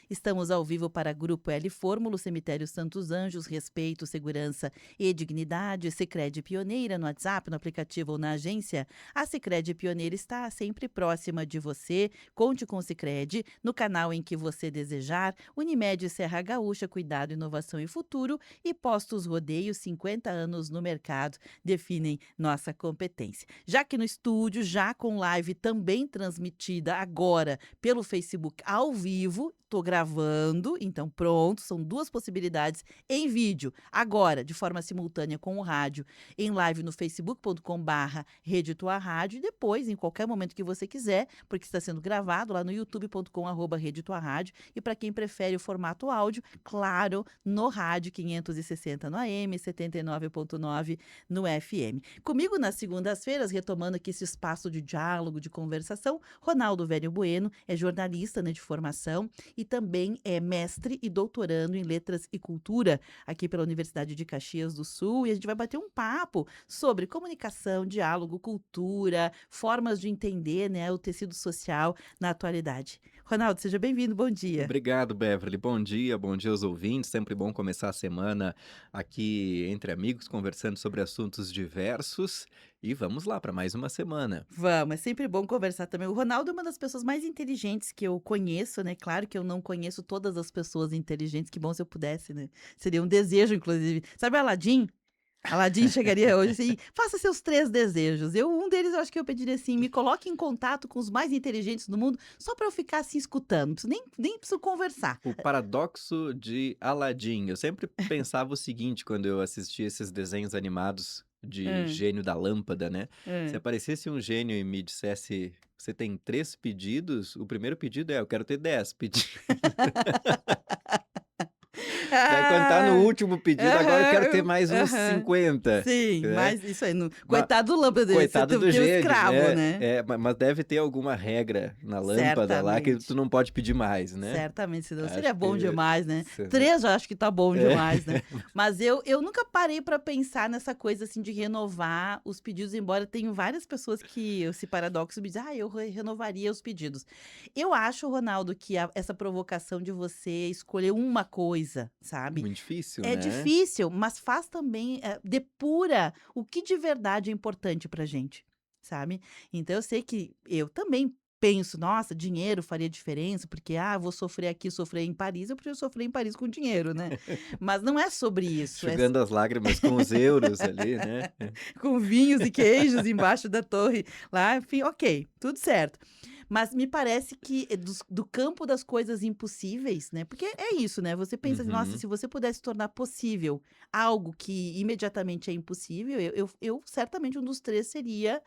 Estamos ao vivo para Grupo L Fórmulo, Cemitério Santos Anjos, Respeito, Segurança e Dignidade. Sicredi Pioneira no WhatsApp, no aplicativo ou na agência. A Sicredi Pioneira está sempre próxima de você. Conte com o Sicredi no canal em que você desejar. Unimed Serra Gaúcha, Cuidado, Inovação e Futuro. E Postos Rodeio, 50 anos no mercado, definem nossa competência. Já que no estúdio, já com live também transmitida agora pelo Facebook ao vivo. Estou gravando, então pronto, são duas possibilidades em vídeo, agora, de forma simultânea com o rádio, em live no facebook.com/, Rede Tua Rádio, e depois, em qualquer momento que você quiser, porque está sendo gravado lá no youtube.com/, Rede Tua Rádio, e para quem prefere o formato áudio, claro, no rádio 560 no AM, 79.9 no FM. Comigo nas segundas-feiras, retomando aqui esse espaço de diálogo, de conversação, Ronaldo Velho Bueno, é jornalista, né, de formação e também é mestre e doutorando em Letras e Cultura aqui pela Universidade de Caxias do Sul, e a gente vai bater um papo sobre comunicação, diálogo, cultura, formas de entender, né, o tecido social na atualidade. Ronaldo, seja bem-vindo, bom dia. Obrigado, Beverly. Bom dia aos ouvintes. Sempre bom começar a semana aqui entre amigos, conversando sobre assuntos diversos. E vamos lá para mais uma semana. Vamos, é sempre bom conversar também. O Ronaldo é uma das pessoas mais inteligentes que eu conheço, né? Claro que eu não conheço todas as pessoas inteligentes, que bom se eu pudesse, né? Seria um desejo, inclusive. Sabe o Aladim? Aladim chegaria hoje assim, faça seus 3 desejos. Um deles eu acho que eu pediria assim, me coloque em contato com os mais inteligentes do mundo, só para eu ficar assim escutando, não preciso nem preciso conversar. O paradoxo de Aladim. Eu sempre pensava o seguinte quando eu assistia esses desenhos animados de Hã, gênio da lâmpada, né? Se hã. aparecesse um gênio e me dissesse, você tem 3 pedidos, o primeiro pedido é, eu quero ter 10 pedidos. Daí quando tá no Ah, último pedido, agora eu quero ter aham, mais uns aham. 50, Sim, né? mas isso aí não Ma coitado do lâmpada, você Coitado tem do tem o gênio, escravo, né. mas deve ter alguma regra na lâmpada lá que tu Certamente. não pode pedir mais, né? Certamente, senão seria Acho bom que demais, né. se 3 eu acho que tá bom é. demais, né. Mas eu nunca parei para pensar nessa coisa, assim, de renovar os pedidos, embora tenho várias pessoas que esse paradoxo me diz: "Ah, eu renovaria os pedidos". Eu acho, Ronaldo, que essa provocação de você escolher uma coisa, sabe, Muito difícil, é né? difícil, mas faz também, depura o que de verdade é importante pra gente, sabe. Então eu sei que eu também penso: "Nossa, dinheiro faria diferença, porque, vou sofrer aqui, sofrer em Paris, eu prefiro sofrer em Paris com dinheiro, né". Mas não é sobre isso, Enxugando as lágrimas com os euros ali, né? com vinhos e queijos embaixo da torre lá, enfim, ok, tudo certo. Mas me parece que do campo das coisas impossíveis, né, porque é isso, né, você pensa assim: "Nossa, Uhum. se você pudesse tornar possível algo que imediatamente é impossível", eu certamente um dos 3 seria,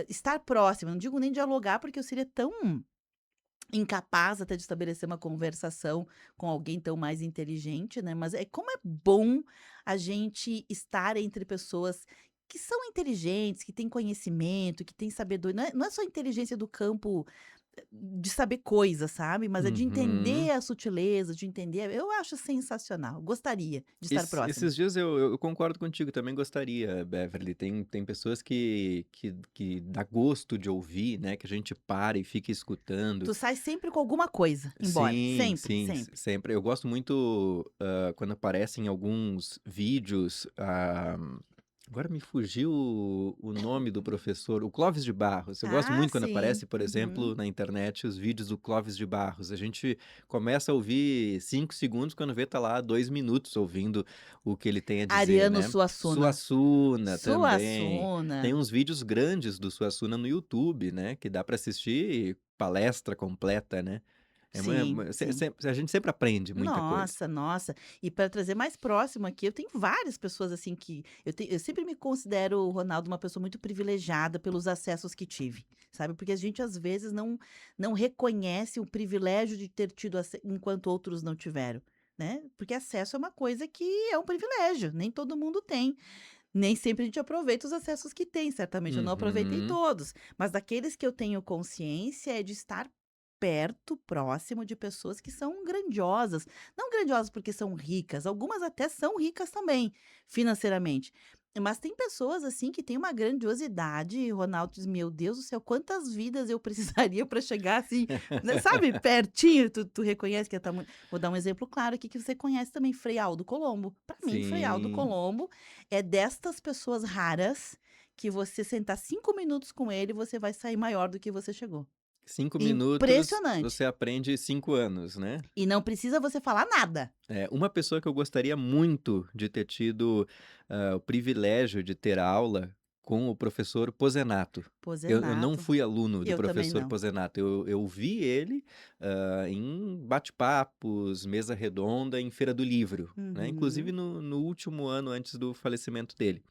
estar próximo. Não digo nem dialogar, porque eu seria tão incapaz até de estabelecer uma conversação com alguém tão mais inteligente, né, mas é como é bom a gente estar entre pessoas que são inteligentes, que têm conhecimento, que têm sabedoria, não é só inteligência do campo de saber coisas, sabe, mas é de entender Uhum. a sutileza, de entender, eu acho sensacional, gostaria de estar próxima. Esses dias eu concordo contigo, também gostaria, Beverly. Tem pessoas que dá gosto de ouvir, né? Que a gente para e fica escutando. Tu sai sempre com alguma coisa embora, Sim, sempre, sim, sempre. sempre. Eu gosto muito, quando aparecem alguns vídeos, agora me fugiu o nome do professor, o Clóvis de Barros. Eu gosto Ah, muito quando sim. aparece, por Uhum. exemplo, na internet, os vídeos do Clóvis de Barros. A gente começa a ouvir 5 segundos, quando vê tá lá 2 minutos ouvindo o que ele tem a dizer, Ariano né. Suassuna. Suassuna também. Tem Suassuna. uns vídeos grandes do Suassuna no YouTube, né, que dá para assistir palestra completa, né. É Sim, uma sim. a gente sempre aprende muita coisa. Nossa, nossa. E para trazer mais próximo aqui, eu tenho várias pessoas assim que eu sempre me considero, Ronaldo, uma pessoa muito privilegiada pelos acessos que tive, sabe? Porque a gente às vezes não reconhece o privilégio de ter tido enquanto outros não tiveram, né? Porque acesso é uma coisa que é um privilégio, nem todo mundo tem. Nem sempre a gente aproveita os acessos que tem, certamente eu não aproveitei Uhum. todos, mas daqueles que eu tenho consciência é de estar perto, próximo de pessoas que são grandiosas. Não grandiosas porque são ricas, algumas até são ricas também, financeiramente. Mas tem pessoas, assim, que têm uma grandiosidade, Ronaldo diz: "Meu Deus do céu, quantas vidas eu precisaria para chegar assim", né, sabe, pertinho, tu reconhece que é tamanho vou dar um exemplo claro aqui que você conhece também, Frei Aldo Colombo. Para mim, Frei Aldo Sim, Colombo é destas pessoas raras que você sentar 5 minutos com ele, você vai sair maior do que você chegou. 5 minutos Impressionante. você aprende 5 anos, né. E não precisa você falar nada. É, uma pessoa que eu gostaria muito de ter tido, o privilégio de ter aula com o professor Pozenato. Eu não Pozenato. fui aluno do Eu também professor não. Pozenato, eu vi ele, em bate-papos, mesa redonda, em feira do livro, né, inclusive Uhum, no último ano antes do falecimento dele.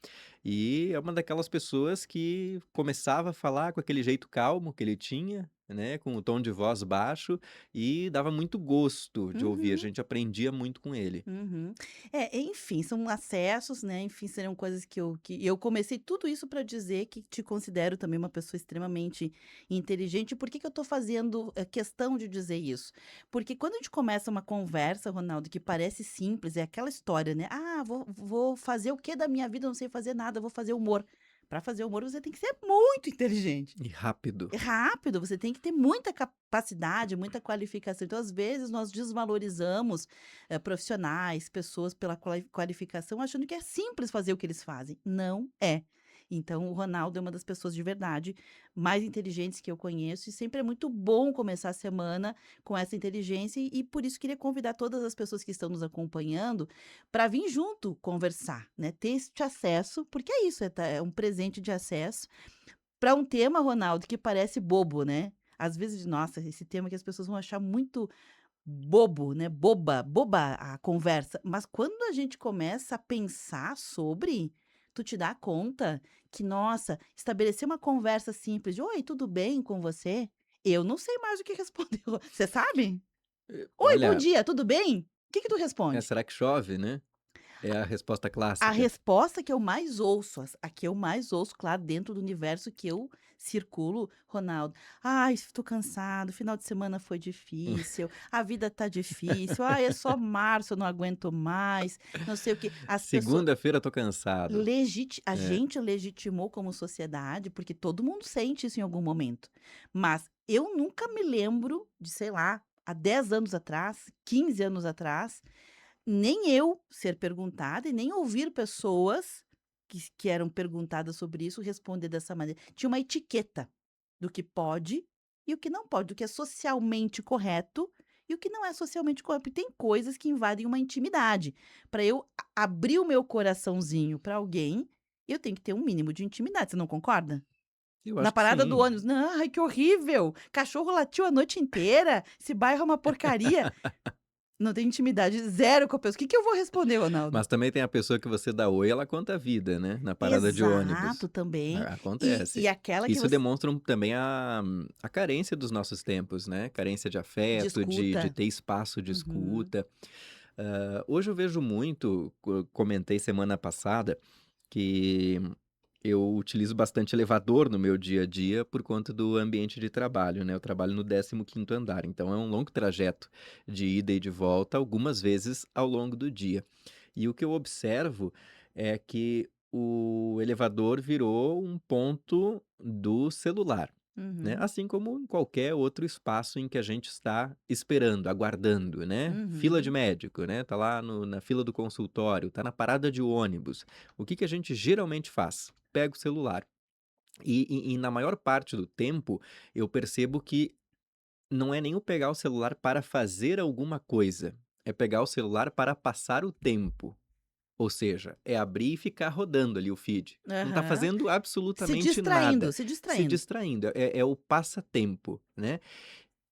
E é uma daquelas pessoas que começava a falar com aquele jeito calmo que ele tinha, né, com o tom de voz baixo, e dava muito gosto de ouvir, a uhum. gente aprendia muito com ele. Uhum. É, enfim, são acessos, né, enfim, seriam coisas que eu comecei tudo isso para dizer que te considero também uma pessoa extremamente inteligente. Por que que eu tô fazendo, questão de dizer isso? Porque quando a gente começa uma conversa, Ronaldo, que parece simples, é aquela história, né: "Ah, vou fazer o que da minha vida? Eu não sei fazer nada, vou fazer humor". Para fazer humor, você tem que ser muito inteligente. E rápido. É rápido, você tem que ter muita capacidade, muita qualificação. Então, às vezes, nós desvalorizamos, profissionais, pessoas pela qualificação, achando que é simples fazer o que eles fazem. Não é. Então, o Ronaldo é uma das pessoas de verdade mais inteligentes que eu conheço e sempre é muito bom começar a semana com essa inteligência e por isso queria convidar todas as pessoas que estão nos acompanhando para vir junto conversar, né? Ter este acesso, porque é isso, é um presente de acesso para um tema, Ronaldo, que parece bobo, né. Às vezes, nossa, esse tema que as pessoas vão achar muito bobo, né, boba a conversa, mas quando a gente começa a pensar sobre, tu te dá conta que, nossa, estabelecer uma conversa simples de: "Oi, tudo bem com você?", eu não sei mais o que responder. Você sabe? "Oi, bom Olha, dia, tudo bem?", o que que tu responde? será que chove, né? É a resposta A clássica. resposta que eu mais ouço, a que eu mais ouço, claro, dentro do universo que eu circulo, Ronaldo: "Ai, estou cansado, final de semana foi difícil, a vida tá difícil, ai, é só março, eu não aguento mais", não sei o quê. As pessoas Segunda-feira tô cansado. a É. gente legitimou como sociedade, porque todo mundo sente isso em algum momento. Mas eu nunca me lembro de, sei lá, há 10 anos atrás, 15 anos atrás, nem eu ser perguntada e nem ouvir pessoas que eram perguntadas sobre isso responder dessa maneira. Tinha uma etiqueta do que pode e o que não pode, do que é socialmente correto e o que não é socialmente correto. E tem coisas que invadem uma intimidade. Para eu abrir o meu coraçãozinho para alguém, eu tenho que ter um mínimo de intimidade. Você não concorda? Eu Na acho que parada do sim. ônibus, não, ai que horrível, cachorro latiu a noite inteira, esse bairro é uma porcaria. Não tem intimidade zero com a pessoa. O que que eu vou responder, Ronaldo? Mas também tem a pessoa que você dá oi, ela conta a vida, né, na parada de Exato, ônibus. também. E Acontece. aquela que Isso você demonstra também a carência dos nossos tempos, né, carência de de afeto, de escuta. ter espaço de Uhum. escuta. Hoje eu vejo muito, comentei semana passada, que eu utilizo bastante elevador no meu dia a dia por conta do ambiente de trabalho, né, eu trabalho no 15º andar, então é um longo trajeto de ida e de volta, algumas vezes ao longo do dia. E o que eu observo é que o elevador virou um ponto do celular, né, Uhum. assim como em qualquer outro espaço em que a gente está esperando, aguardando, né. Fila de Uhum. médico, né, tá lá na fila do consultório, tá na parada de ônibus. O que que a gente geralmente faz? Pega o celular. E na maior parte do tempo, eu percebo que não é nem o pegar o celular para fazer alguma coisa, é pegar o celular para passar o tempo. Ou seja, é abrir e ficar rodando ali o feed. Não está Aham. fazendo Se absolutamente distraindo, nada, se se distraindo. distraindo, é o passatempo, né.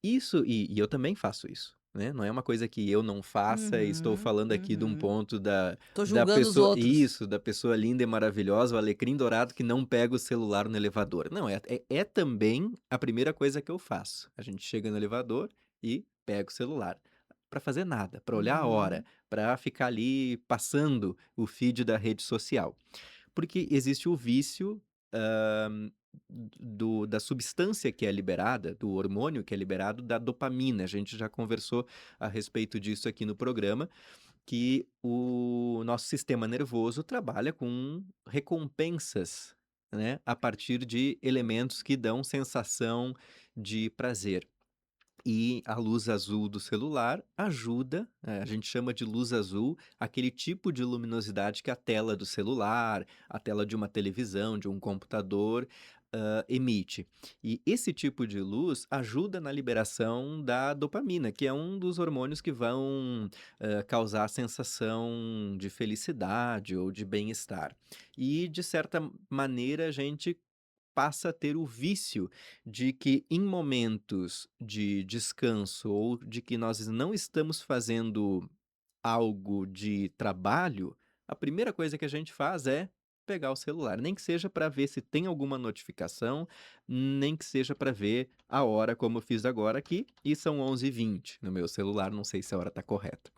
Isso e eu também faço isso, né, não é uma coisa que eu não faça e estou Uhum, falando aqui de um uhum. ponto da Tô da julgando os pessoa outros. isso, da pessoa linda e maravilhosa, o alecrim dourado que não pega o celular no elevador. Não, é também a primeira coisa que eu faço. A gente chega no elevador e pega o celular. Para fazer nada, para olhar a hora, Uhum. para ficar ali passando o feed da rede social. Porque existe o vício, da substância que é liberada, do hormônio que é liberado, da dopamina. A gente já conversou a respeito disso aqui no programa. que o nosso sistema nervoso trabalha com recompensas, né, a partir de elementos que dão sensação de prazer. E a luz azul do celular ajuda, a gente chama de luz azul, aquele tipo de luminosidade que a tela do celular, a tela de uma televisão, de um computador, emite. E esse tipo de luz ajuda na liberação da dopamina, que é um dos hormônios que vão, causar a sensação de felicidade ou de bem-estar. E, de certa maneira, a gente passa a ter o vício de que em momentos de descanso ou de que nós não estamos fazendo algo de trabalho, a primeira coisa que a gente faz é pegar o celular, nem que seja para ver se tem alguma notificação, nem que seja para ver a hora, como eu fiz agora aqui, e são 11h20 no meu celular, não sei se a hora está correta.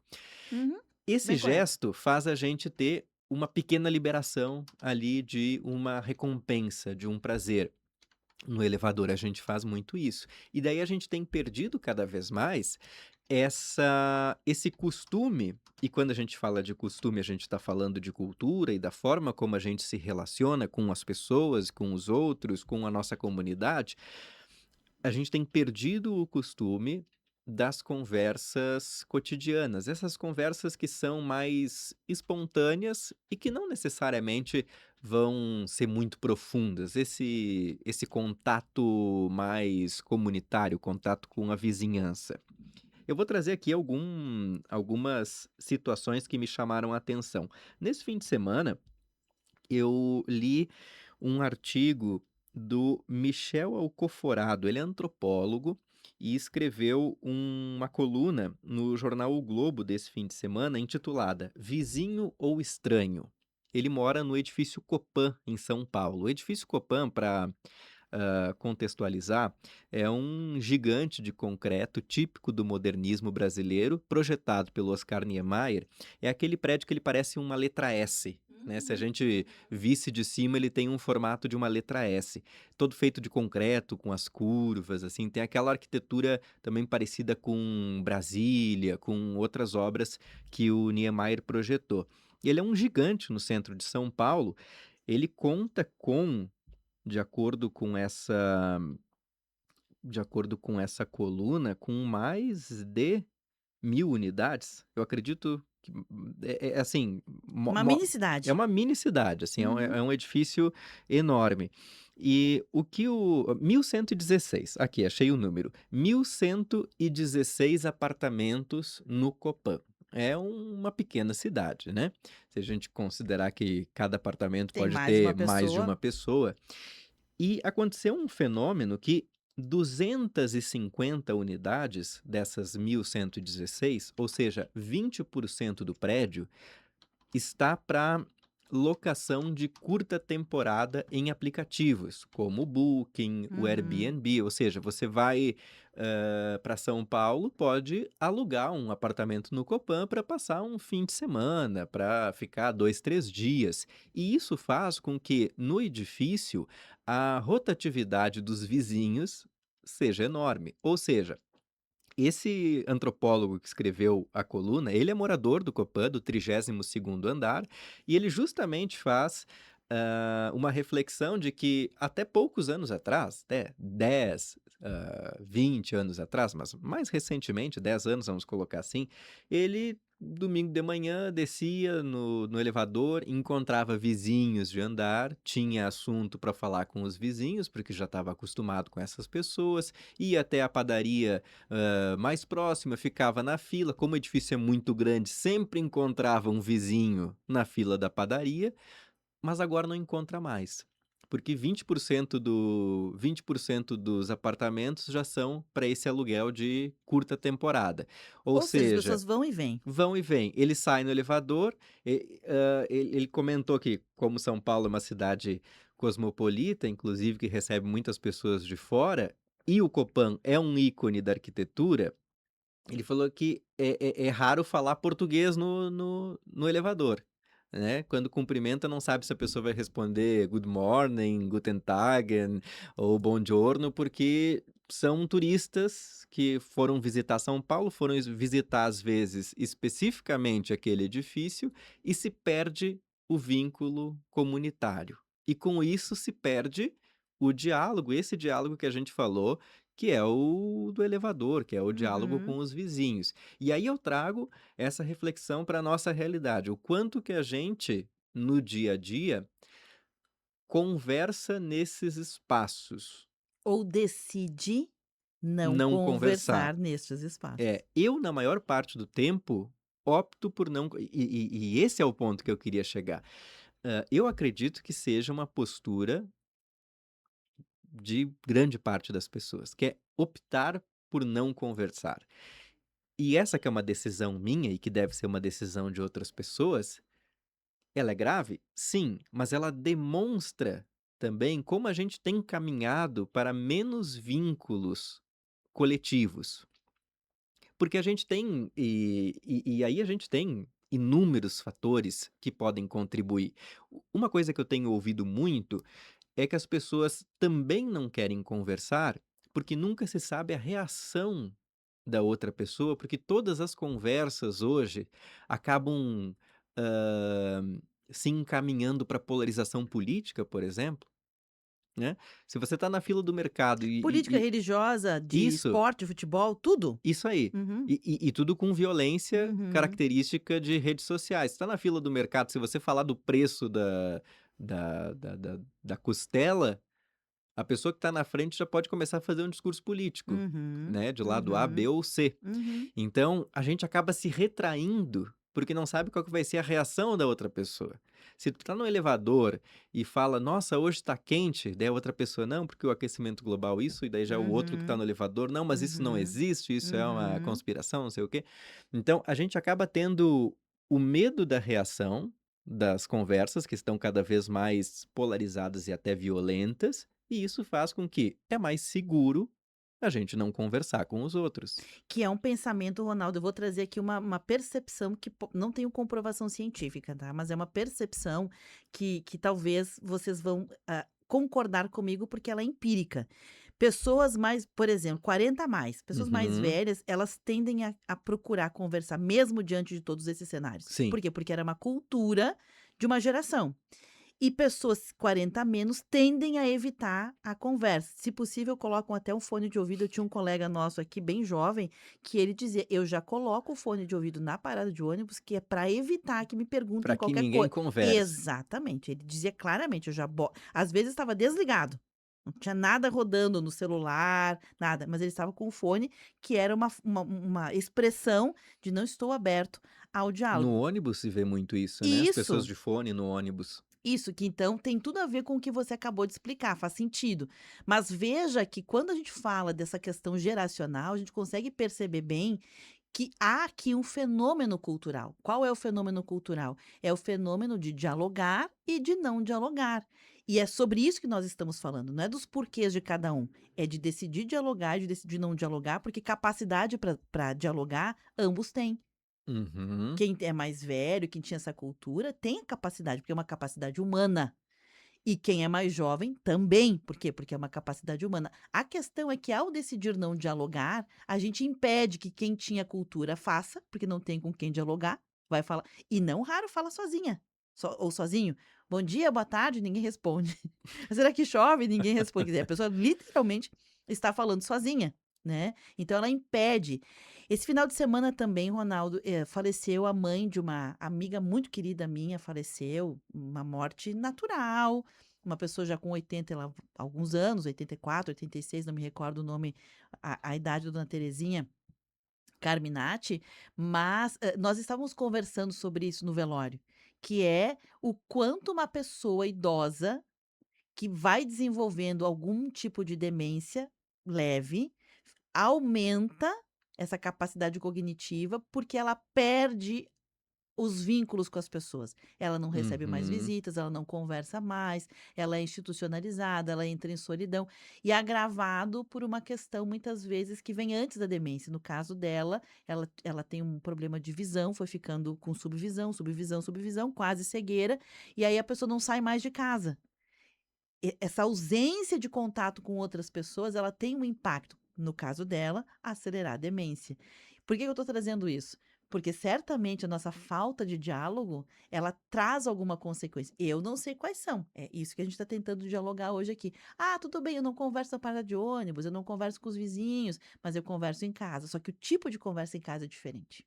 Uhum. Esse Bem correto. gesto faz a gente ter uma pequena liberação ali de uma recompensa, de um prazer. No elevador a gente faz muito isso. E daí a gente tem perdido cada vez mais esse costume, e quando a gente fala de costume, a gente está falando de cultura e da forma como a gente se relaciona com as pessoas, com os outros, com a nossa comunidade, a gente tem perdido o costume das conversas cotidianas, essas conversas que são mais espontâneas e que não necessariamente vão ser muito profundas. Esse contato mais comunitário, contato com a vizinhança. Eu vou trazer aqui algumas situações que me chamaram a atenção. Nesse fim de semana, eu li um artigo do Michel Alcoforado, ele é antropólogo e escreveu uma coluna no jornal O Globo desse fim de semana intitulada Vizinho ou Estranho? Ele mora no edifício Copan, em São Paulo. O edifício Copan, para contextualizar, é um gigante de concreto típico do modernismo brasileiro, projetado pelo Oscar Niemeyer. É aquele prédio que ele parece uma letra S, né, se a gente visse de cima, ele tem um formato de uma letra S, todo feito de concreto, com as curvas, assim, tem aquela arquitetura também parecida com Brasília, com outras obras que o Niemeyer projetou. Ele é um gigante no centro de São Paulo, ele conta com, de acordo com essa de acordo com essa coluna, com mais de 1.000 unidades. Eu acredito que, assim, Uma mini é cidade. uma mini cidade, assim, Uhum. é um edifício enorme. E o que o 1.116, aqui, achei o número, 1.116 apartamentos no Copan. É uma pequena cidade, né, se a gente considerar que cada apartamento Tem pode mais de uma ter mais de pessoa. uma pessoa. E aconteceu um fenômeno que 250 unidades dessas 1.116, ou seja, 20% do prédio, está para locação de curta temporada em aplicativos, como o Booking, o Uhum. Airbnb, ou seja, você vai, para São Paulo, pode alugar um apartamento no Copan para passar um fim de semana, para ficar 2, 3 dias. E isso faz com que, no edifício, a rotatividade dos vizinhos seja enorme. Ou seja, esse antropólogo que escreveu a coluna, ele é morador do Copan, do 32º andar, e ele justamente faz, uma reflexão de que até poucos anos atrás, até 10, 20 anos atrás, mas mais recentemente, 10 anos, vamos colocar assim, ele, domingo de manhã, descia no elevador, encontrava vizinhos de andar, tinha assunto para falar com os vizinhos, porque já estava acostumado com essas pessoas, ia até a padaria mais próxima, ficava na fila. Como o edifício é muito grande, sempre encontrava um vizinho na fila da padaria, mas agora não encontra mais. Porque 20% dos apartamentos já são para esse aluguel de curta temporada. Ou Ou seja, as seja, pessoas vão e vêm. vão e vêm. Ele sai no elevador, ele comentou que, como São Paulo é uma cidade cosmopolita, inclusive que recebe muitas pessoas de fora, e o Copan é um ícone da arquitetura, ele falou que é raro falar português no elevador. né, quando cumprimenta não sabe se a pessoa vai responder good morning, guten Tagen ou buongiorno, porque são turistas que foram visitar São Paulo, foram visitar às vezes especificamente aquele edifício e se perde o vínculo comunitário. E com isso se perde o diálogo, esse diálogo que a gente falou, que é o do elevador, que é o diálogo com Uhum. os vizinhos. E aí eu trago essa reflexão para a nossa realidade. O quanto que a gente, no dia a dia, conversa nesses espaços. Ou decide não Não conversar. conversar nestes espaços. Eu, na maior parte do tempo, opto por não. E esse é o ponto que eu queria chegar. Eu acredito que seja uma postura de grande parte das pessoas, que é optar por não conversar. E essa que é uma decisão minha e que deve ser uma decisão de outras pessoas. Ela é grave? Sim, mas ela demonstra também como a gente tem caminhado para menos vínculos coletivos. Porque a gente tem e aí a gente tem inúmeros fatores que podem contribuir. Uma coisa que eu tenho ouvido muito é que as pessoas também não querem conversar, porque nunca se sabe a reação da outra pessoa, porque todas as conversas hoje acabam, se encaminhando para polarização política, por exemplo, né. Se você está na fila do mercado Política religiosa, de isso, esporte, futebol, tudo. isso aí. Uhum, E tudo com violência uhum, característica de redes sociais. Está na fila do mercado, se você falar do preço da costela, a pessoa que está na frente já pode começar a fazer um discurso político, uhum, né, de lado A, B uhum, ou C. uhum. Então, a gente acaba se retraindo, porque não sabe qual que vai ser a reação da outra pessoa. Se tu tá no elevador e fala: "Nossa, hoje tá quente", daí a outra pessoa: "Não, porque o aquecimento global isso", e daí já é o outro que tá Uhum, no elevador: "Não, mas isso não uhum, existe, isso é uma uhum. conspiração, não sei o quê". Então, a gente acaba tendo o medo da reação das conversas, que estão cada vez mais polarizadas e até violentas, e isso faz com que é mais seguro a gente não conversar com os outros. Que é um pensamento, Ronaldo, eu vou trazer aqui uma percepção que não tenho comprovação científica, tá, mas é uma percepção que talvez vocês vão, concordar comigo, porque ela é empírica. Pessoas mais, por exemplo, 40 a mais, pessoas mais Uhum. velhas, elas tendem a procurar conversar mesmo diante de todos esses cenários. Sim. Por quê? Porque era uma cultura de uma geração. E pessoas 40 a menos tendem a evitar a conversa. Se possível, colocam até um fone de ouvido. Eu tinha um colega nosso aqui, bem jovem, que ele dizia: "Eu já coloco o fone de ouvido na parada de ônibus, que é para evitar que me perguntem Para que qualquer ninguém coisa". converse. Exatamente, ele dizia claramente: "Eu já às vezes estava desligado, não tinha nada rodando no celular, nada, mas ele estava com o fone, que era uma expressão de não estou aberto ao diálogo. No ônibus se vê muito isso, né, E as pessoas isso. de fone no ônibus. Isso, que então tem tudo a ver com o que você acabou de explicar, faz sentido. Mas veja que quando a gente fala dessa questão geracional, a gente consegue perceber bem que há aqui um fenômeno cultural. Qual é o fenômeno cultural? É o fenômeno de dialogar e de não dialogar. E é sobre isso que nós estamos falando, não é dos porquês de cada um. É de decidir dialogar e de decidir não dialogar, porque capacidade para dialogar ambos têm. Uhum. Quem é mais velho, quem tinha essa cultura, tem a capacidade, porque é uma capacidade humana. E quem é mais jovem também. Por quê? Porque é uma capacidade humana. A questão é que, ao decidir não dialogar, a gente impede que quem tinha cultura faça, porque não tem com quem dialogar, vai falar. E não raro fala sozinha. Ou sozinho. Bom dia, boa tarde, ninguém responde. Será que chove? Ninguém responde. Quer dizer, a pessoa literalmente está falando sozinha, né? Então ela impede. Esse final de semana também, Ronaldo, faleceu a mãe de uma amiga muito querida minha, faleceu, uma morte natural, uma pessoa já com 80 e alguns anos, 84, 86, não me recordo o nome, a idade da dona Terezinha Carminati, mas nós estávamos conversando sobre isso no velório, que é o quanto uma pessoa idosa que vai desenvolvendo algum tipo de demência leve, aumenta essa capacidade cognitiva, porque ela perde os vínculos com as pessoas. Ela não recebe mais Uhum. visitas, ela não conversa mais, ela é institucionalizada, ela entra em solidão e agravado por uma questão muitas vezes que vem antes da demência. No caso dela, ela tem um problema de visão, foi ficando com subvisão, subvisão, subvisão, quase cegueira, e aí a pessoa não sai mais de casa. Essa ausência de contato com outras pessoas, ela tem um impacto, no caso dela, acelerar a demência. Por que eu estou trazendo isso? Porque certamente a nossa falta de diálogo, ela traz alguma consequência. Eu não sei quais são. É isso que a gente está tentando dialogar hoje aqui. Ah, tudo bem, eu não converso na parada de ônibus, eu não converso com os vizinhos, mas eu converso em casa. Só que o tipo de conversa em casa é diferente.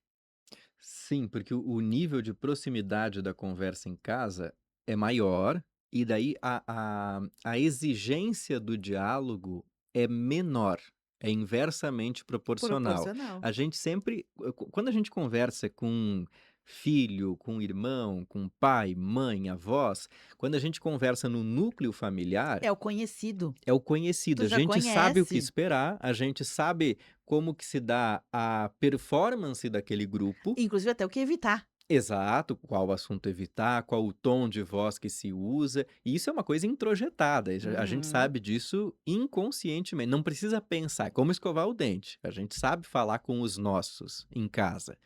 Sim, porque o nível de proximidade da conversa em casa é maior, e daí a exigência do diálogo é menor, é inversamente proporcional. Proporcional. A gente sempre quando a gente conversa com filho, com irmão, com pai, mãe, avós, quando a gente conversa no núcleo familiar, É o conhecido. é o conhecido, Tu a já gente sabe o que conhece. esperar, a gente sabe como que se dá a performance daquele grupo. Inclusive até o que evitar. Exato, qual assunto evitar, qual o tom de voz que se usa, e isso é uma coisa introjetada, a gente Uhum. sabe disso inconscientemente, não precisa pensar, é como escovar o dente, a gente sabe falar com os nossos em casa.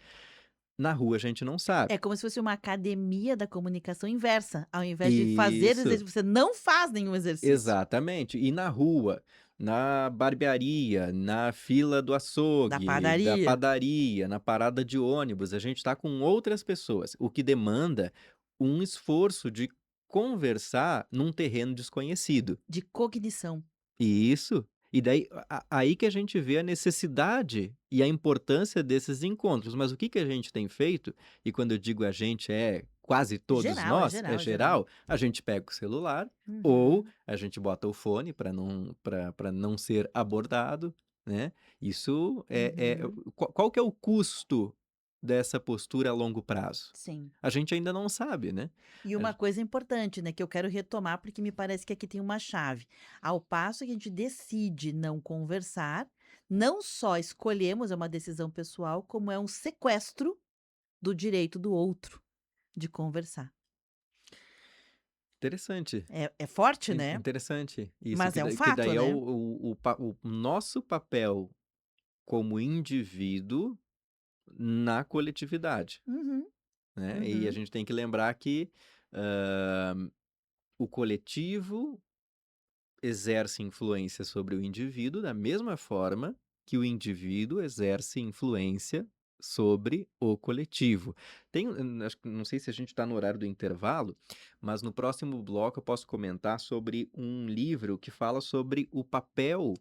Na rua a gente não sabe. É como se fosse uma academia da comunicação inversa, ao invés de fazer Isso. exercício, você não faz nenhum exercício. Exatamente. E na rua, na barbearia, na fila do Da açougue, da padaria. padaria, na parada de ônibus, a gente está com outras pessoas, o que demanda um esforço de conversar num terreno desconhecido. De cognição. Isso. E daí, aí que a gente vê a necessidade e a importância desses encontros. Mas o que que a gente tem feito, e quando eu digo a gente é quase todos Geral, é nós, é geral, é geral. geral, a gente pega o celular ou Uhum, a gente bota o fone para não ser abordado, né. Isso uhum. qual que é o custo dessa postura a longo prazo? Sim. A gente ainda não sabe, né. E A uma coisa importante, né, que eu quero retomar, porque me parece que aqui tem uma chave. Ao passo que a gente decide não conversar, não só escolhemos, é uma decisão pessoal, como é um sequestro do direito do outro de conversar. Interessante. É forte, né, Interessante isso, mas que é um daí que fato, daí é né. o nosso papel como indivíduo na coletividade, Uhum, né, e a uhum. gente tem que lembrar que, o coletivo exerce influência sobre o indivíduo da mesma forma que o indivíduo exerce influência sobre o coletivo. Acho que não sei se a gente está no horário do intervalo, mas no próximo bloco eu posso comentar sobre um livro que fala sobre o papel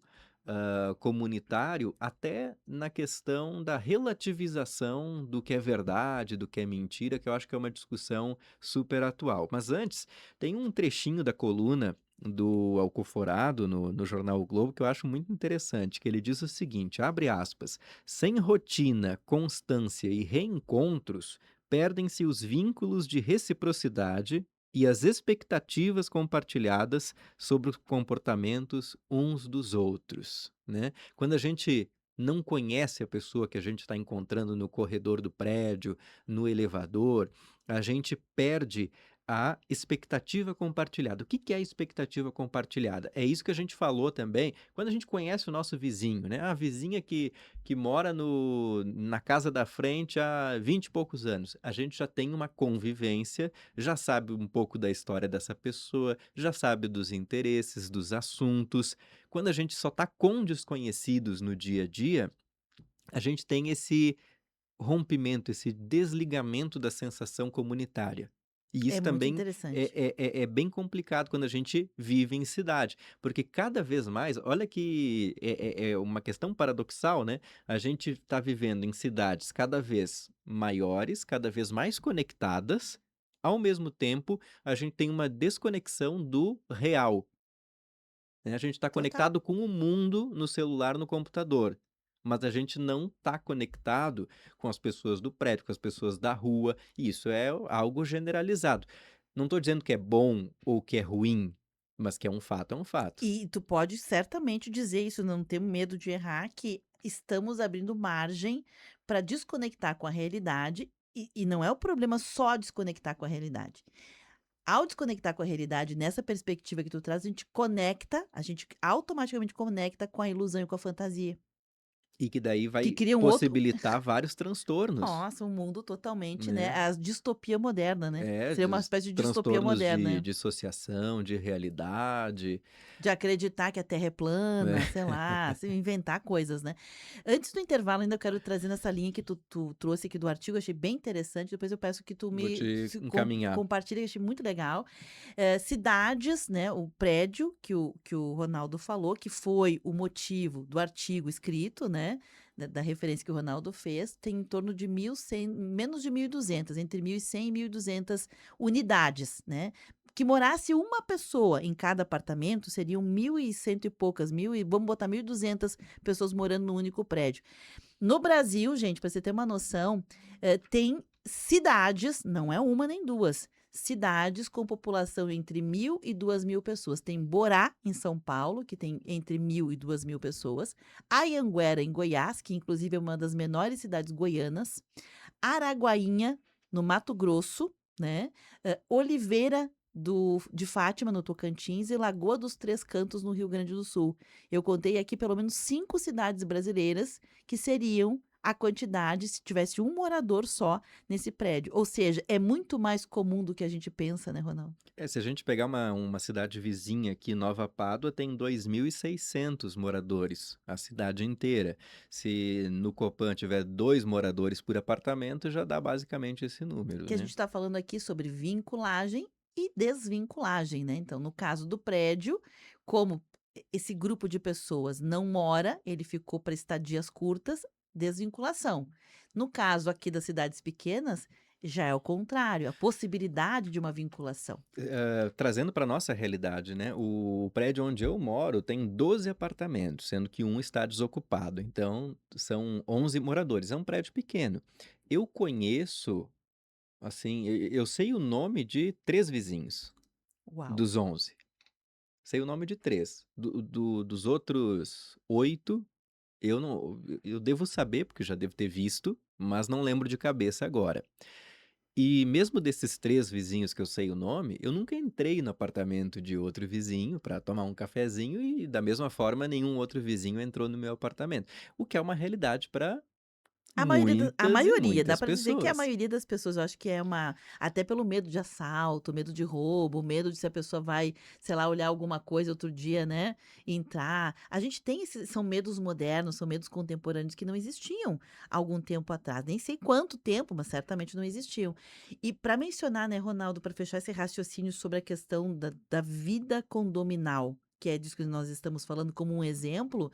comunitário até na questão da relativização do que é verdade, do que é mentira, que eu acho que é uma discussão super atual. Mas antes, tem um trechinho da coluna do Alcoforado no jornal O Globo que eu acho muito interessante, que ele diz o seguinte, abre aspas: "Sem rotina, constância e reencontros, perdem-se os vínculos de reciprocidade e as expectativas compartilhadas sobre os comportamentos uns dos outros", né. Quando a gente não conhece a pessoa que a gente está encontrando no corredor do prédio, no elevador, a gente perde a expectativa compartilhada. O que que é expectativa compartilhada? É isso que a gente falou também, quando a gente conhece o nosso vizinho, né, a vizinha que mora na casa da frente há 20 e poucos anos, a gente já tem uma convivência, já sabe um pouco da história dessa pessoa, já sabe dos interesses, dos assuntos. Quando a gente só está com desconhecidos no dia a dia, a gente tem esse rompimento, esse desligamento da sensação comunitária. E É isso muito também interessante. é bem complicado quando a gente vive em cidade, porque cada vez mais olha que é uma questão paradoxal, né, a gente está vivendo em cidades cada vez maiores, cada vez mais conectadas, ao mesmo tempo a gente tem uma desconexão do real. Né, a gente está Total. conectado com o mundo no celular, no computador, mas a gente não está conectado com as pessoas do prédio, com as pessoas da rua, e isso é algo generalizado. Não estou dizendo que é bom ou que é ruim, mas que é um fato. E tu pode certamente dizer isso, não ter medo de errar, que estamos abrindo margem para desconectar com a realidade E não é o problema só desconectar com a realidade. Ao desconectar com a realidade, nessa perspectiva que tu traz, a gente automaticamente conecta com a ilusão e com a fantasia, E que daí que vai cria um outro possibilitar vários transtornos, nossa, um mundo totalmente, né, né. a distopia moderna, né. É, Seria uma dos espécie de distopia transtornos de moderna. dissociação, de realidade, De acreditar que a Terra é né. plana, sei lá, se inventar coisas, né. Antes do intervalo ainda eu quero trazer nessa linha que tu trouxe aqui do artigo, achei bem interessante, depois eu peço que tu Vou me te se encaminhar. compartilhe, achei muito legal. Cidades, né, o prédio que o Ronaldo falou, que foi o motivo do artigo escrito, né, da referência que o Ronaldo fez, tem em torno de 1.100, menos de 1.200, entre 1.100 e 1.200 unidades, né. Que morasse uma pessoa em cada apartamento, seriam 1.100 e poucas, vamos botar 1.200 pessoas morando no único prédio. No Brasil, gente, para você ter uma noção, tem cidades, não é uma nem duas, cidades com população entre 1.000 e 2.000 pessoas. Tem Borá, em São Paulo, que tem entre 1.000 e 2.000 pessoas. Anhanguera, em Goiás, que inclusive é uma das menores cidades goianas. Araguainha, no Mato Grosso, né, Oliveira de Fátima, no Tocantins, e Lagoa dos Três Cantos, no Rio Grande do Sul. Eu contei aqui pelo menos 5 cidades brasileiras que seriam a quantidade se tivesse um morador só nesse prédio. Ou seja, é muito mais comum do que a gente pensa, né, Ronaldo? É, se a gente pegar uma cidade vizinha aqui, Nova Pádua, tem 2.600 moradores, a cidade inteira. Se no Copan tiver 2 moradores por apartamento, já dá basicamente esse número, Que a gente né. está falando aqui sobre vinculagem e desvinculagem, né. Então, no caso do prédio, como esse grupo de pessoas não mora, ele ficou para estadias curtas, desvinculação. No caso aqui das cidades pequenas, já é o contrário, a possibilidade de uma vinculação. Trazendo para nossa realidade, né, o prédio onde eu moro tem 12 apartamentos, sendo que um está desocupado, então são 11 moradores, é um prédio pequeno. Eu conheço, assim, eu sei o nome de 3 vizinhos, Uau! dos 11. Sei o nome de 3. Dos outros 8, eu devo saber, porque eu já devo ter visto, mas não lembro de cabeça agora. E mesmo desses 3 vizinhos que eu sei o nome, eu nunca entrei no apartamento de outro vizinho para tomar um cafezinho e, da mesma forma, nenhum outro vizinho entrou no meu apartamento, o que é uma realidade para A muitas e maioria, dá muitas para dizer que a pessoas. maioria das pessoas, eu acho que é uma até pelo medo de assalto, medo de roubo, medo de se a pessoa vai, sei lá, olhar alguma coisa outro dia, né, entrar. A gente tem esses são medos modernos, são medos contemporâneos que não existiam há algum tempo atrás, nem sei quanto tempo, mas certamente não existiam. E para mencionar, né, Ronaldo, para fechar esse raciocínio sobre a questão da vida condominal, que é disso que nós estamos falando como um exemplo,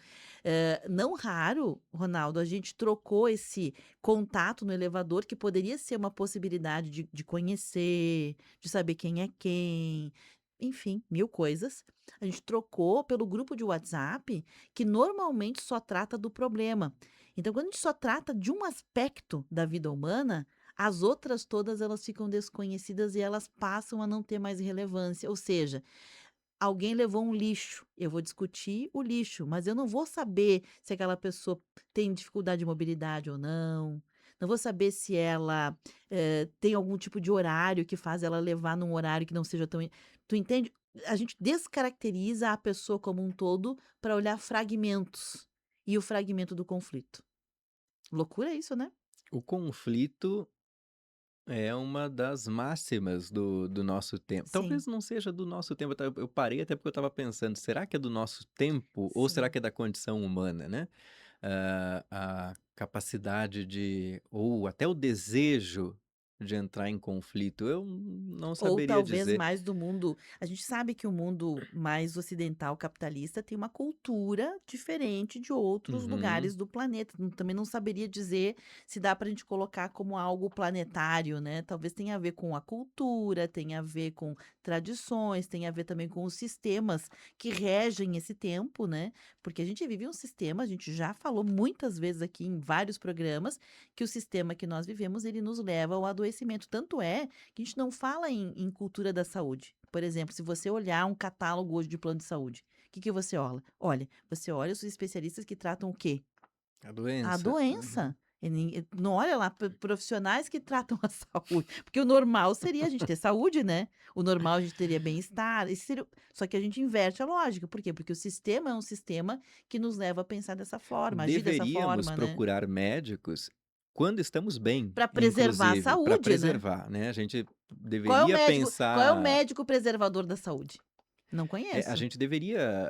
não raro, Ronaldo, a gente trocou esse contato no elevador, que poderia ser uma possibilidade de conhecer, de saber quem é quem, enfim, 1000 coisas. A gente trocou pelo grupo de WhatsApp, que normalmente só trata do problema. Então, quando a gente só trata de um aspecto da vida humana, as outras todas elas ficam desconhecidas e elas passam a não ter mais relevância. Ou seja, alguém levou um lixo, eu vou discutir o lixo, mas eu não vou saber se aquela pessoa tem dificuldade de mobilidade ou não, não vou saber se ela, tem algum tipo de horário que faz ela levar num horário que não seja tão tu entende? A gente descaracteriza a pessoa como um todo para olhar fragmentos, e o fragmento do conflito. Loucura isso, né? O conflito é uma das máximas do nosso tempo. Sim, Talvez não seja do nosso tempo, eu parei até porque eu estava pensando: "Será que é do nosso tempo ou será sim. que é da condição humana?", né. A capacidade de ou até o desejo de entrar em conflito, eu não Ou saberia talvez dizer. mais do mundo a gente sabe que o mundo mais ocidental capitalista tem uma cultura diferente de outros Uhum. lugares do planeta. Também não saberia dizer se dá para a gente colocar como algo planetário, né. Talvez tenha a ver com a cultura, tenha a ver com tradições, tenha a ver também com os sistemas que regem esse tempo, né. Porque a gente vive um sistema, a gente já falou muitas vezes aqui em vários programas, que o sistema que nós vivemos, ele nos leva ao adoecimento. Tanto é que a gente não fala em cultura da saúde. Por exemplo, se você olhar um catálogo hoje de plano de saúde, o que que você olha? Olha, você olha os especialistas que tratam o quê? A A doença. Uhum. doença. Não olha lá, profissionais que tratam a saúde, porque o normal seria a gente ter saúde, né? O normal a gente teria bem-estar, só que a gente inverte a lógica. Por quê? Porque o sistema é um sistema que nos leva a pensar dessa forma, agir dessa Deveríamos forma, né? procurar médicos quando estamos bem, Para preservar a inclusive, para saúde, né? preservar, né. A gente Qual é o deveria médico, qual é o pensar médico preservador da saúde? Não a conheço. gente deveria,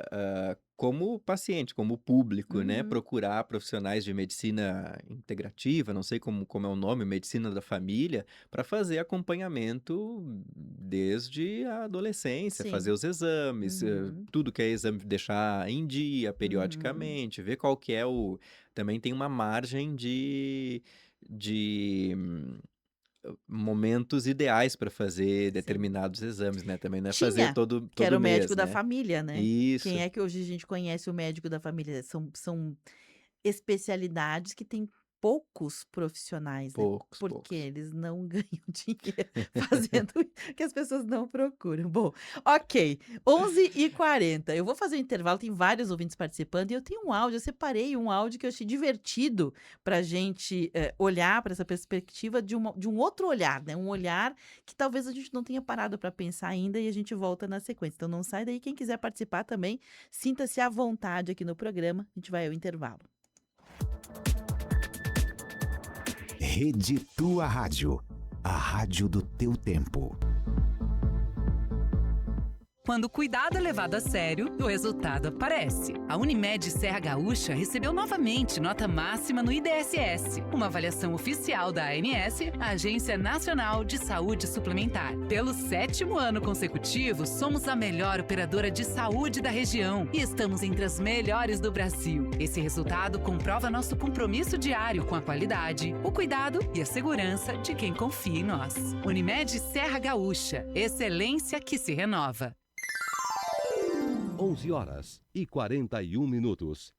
como paciente, como público, né, Uhum. procurar profissionais de medicina integrativa, não sei como é o nome, medicina da família, para fazer acompanhamento desde a adolescência, fazer Sim. os exames, Uhum. tudo que é exame deixar em dia Uhum. periodicamente, ver qual que é o também tem uma margem de momentos ideais para fazer Sim. determinados exames, né, também não é fazer Tinha, todo que era todo o médico mês, da né. família, né. Quem Isso, é que hoje a gente conhece o médico da família? São especialidades que têm poucos profissionais, né, poucos, porque poucos. eles não ganham dinheiro fazendo que as pessoas não procuram. Bom, ok, 11h40, eu vou fazer um intervalo, tem vários ouvintes participando e eu tenho um áudio, eu separei um áudio que eu achei divertido pra gente, olhar para essa perspectiva de um outro olhar, né, um olhar que talvez a gente não tenha parado para pensar ainda e a gente volta na sequência. Então não sai daí, quem quiser participar também, sinta-se à vontade aqui no programa, a gente vai ao intervalo. Rede Tua Rádio, a rádio do teu tempo. Quando o cuidado é levado a sério, o resultado aparece. A Unimed Serra Gaúcha recebeu novamente nota máxima no IDSS, uma avaliação oficial da ANS, a Agência Nacional de Saúde Suplementar. Pelo 7º ano consecutivo, somos a melhor operadora de saúde da região e estamos entre as melhores do Brasil. Esse resultado comprova nosso compromisso diário com a qualidade, o cuidado e a segurança de quem confia em nós. Unimed Serra Gaúcha, excelência que se renova. 11h41.